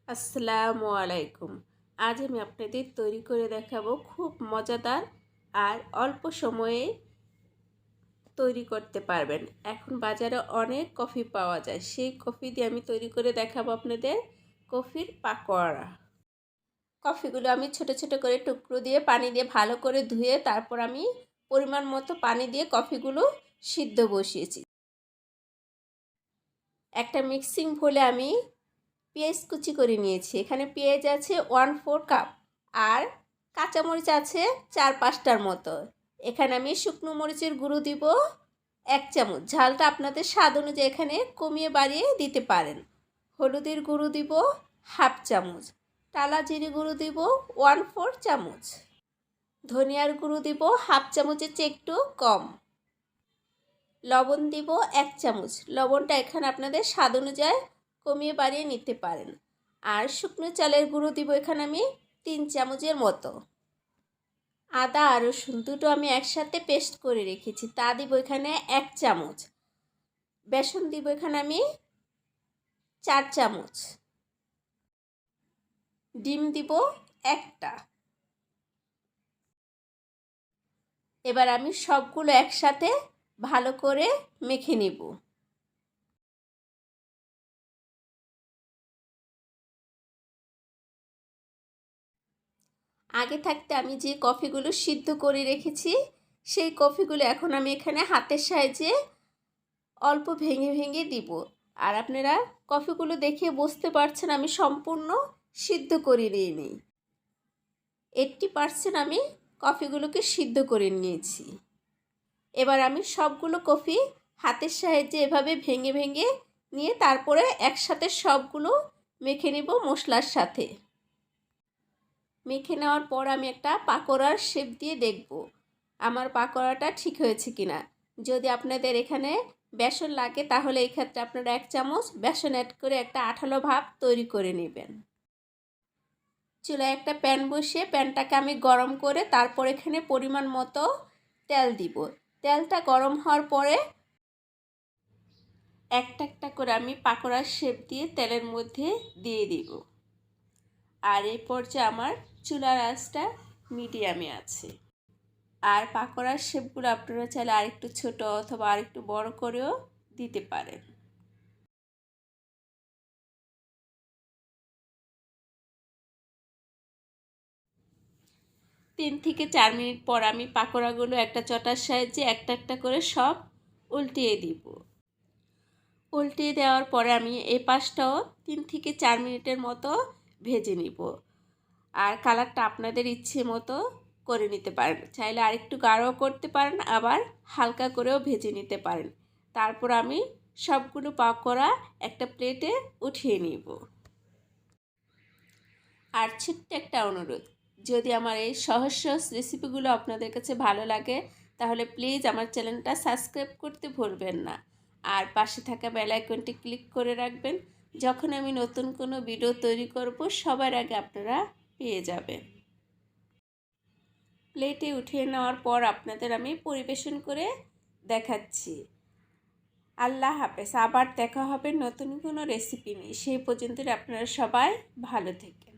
আসসালামু আলাইকুম। আজ আমি আপনাদের তৈরি করে দেখাবো খুব মজাদার আর অল্প সময়ে তৈরি করতে পারবেন। এখন বাজারে অনেক কফি পাওয়া যায়, সেই কফি দিয়ে আমি তৈরি করে দেখাবো আপনাদের কফির পাকোড়া। কফিগুলো আমি ছোট ছোট করে টুকরো দিয়ে পানি দিয়ে ভালো করে ধুয়ে তারপর আমি পরিমাণ মতো পানি দিয়ে কফিগুলো সিদ্ধ বসিয়েছি। একটা মিক্সিং বোলে আমি পেঁয়াজ কুচি করে নিয়েছি। এখানে পেঁয়াজ আছে 1/4 কাপ আর কাঁচামরিচ আছে 4-5টার মতো। এখানে আমি শুকনো মরিচের গুঁড়ো দিব 1 চামচ। ঝালটা আপনাদের স্বাদ অনুযায়ী এখানে কমিয়ে বাড়িয়ে দিতে পারেন। হলুদের গুঁড়ো দিব 1/2 চামচ। টালা জিরে গুঁড়ো দিব 1/4 চামচ। ধনিয়ার গুঁড়ো দিব 1/2 চামচের চেয়ে একটু কম। লবণ দিব 1 চামচ। লবণটা এখানে আপনাদের স্বাদ অনুযায়ী কমিয়ে বাড়িয়ে নিতে পারেন। আর শুকনো চালের গুঁড়ো দিব এখানে আমি 3 চামচের মতো। আদা আর রসুন দুটো আমি একসাথে পেস্ট করে রেখেছি, তা দিব এখানে 1 চামচ। বেসন দিব এখানে আমি 4 চামচ। ডিম দিব 1টা। এবার আমি সবগুলো একসাথে ভালো করে মেখে নেব। আগে থাকতে আমি যে কফিগুলো সিদ্ধ করে রেখেছি সেই কফিগুলো এখন আমি এখানে হাতের সাহায্যে অল্প ভেঙে ভেঙে দিব। আর আপনারা কফিগুলো দেখে বুঝতে পারছেন আমি সম্পূর্ণ সিদ্ধ করে নিইনি। 80% আমি কফিগুলোকে সিদ্ধ করে নিয়েছি। এবার আমি সবগুলো কফি হাতের সাহায্যে এভাবে ভেঙে ভেঙে নিয়ে তারপরে একসাথে সবগুলো মেখে নেব মশলার সাথে। মেখে নেওয়ার পর আমি একটা পাকোড়ার শেপ দিয়ে দেখব আমার পাকোড়াটা ঠিক হয়েছে কিনা। যদি আপনাদের এখানে বেসন লাগে তাহলে এই ক্ষেত্রে আপনারা 1 চামচ বেসন অ্যাড করে একটা আঠালো ভাব তৈরি করে নেবেন। চুলায় একটা প্যান বসিয়ে প্যানটাকে আমি গরম করে তারপর এখানে পরিমাণ মতো তেল দিব। তেলটা গরম হওয়ার পরে একটা একটা করে আমি পাকোড়ার শেপ দিয়ে তেলের মধ্যে দিয়ে দিব। আর এই পর্যায়ে আমার চুলার আঁচটা মিডিয়ামে আছে। আর পাকোড়ার শেপগুলো আপনারা চাইলে আরেকটু ছোট অথবা আরেকটু বড় করেও দিতে পারেন। তিন থেকে 4 মিনিট পর আমি পাকোড়াগুলো একটা চটার সাহায্যে একটা একটা করে সব উল্টিয়ে দিব। উল্টিয়ে দেওয়ার পরে আমি এই পাশটাও 3 থেকে 4 মিনিটের মতো ভেজে নিব। আর কালারটা আপনাদের ইচ্ছে মতো করে নিতে পারেন, চাইলে আরেকটু গাঢ় করতে পারেন, আবার হালকা করেও ভেজে নিতে পারেন। তারপর আমি সবগুলো পাকোড়া একটা প্লেটে উঠিয়ে নিব। আর ছোট্ট একটা অনুরোধ, যদি আমার এই সহজ সহজ রেসিপিগুলো আপনাদের কাছে ভালো লাগে তাহলে প্লিজ আমার চ্যানেলটা সাবস্ক্রাইব করতে ভুলবেন না। আর পাশে থাকা বেল আইকনটি ক্লিক করে রাখবেন, যখন আমি নতুন কোনো ভিডিও তৈরি করব সবার আগে আপনারা পেয়ে যাবেন। প্লেটে উঠিয়ে নেওয়ার পর আপনাদের আমি পরিবেশন করে দেখাচ্ছি। আল্লাহ হাফেজ। আবার দেখা হবে নতুন কোনো রেসিপি নিয়ে। সেই পর্যন্ত আপনারা সবাই ভালো থাকেন।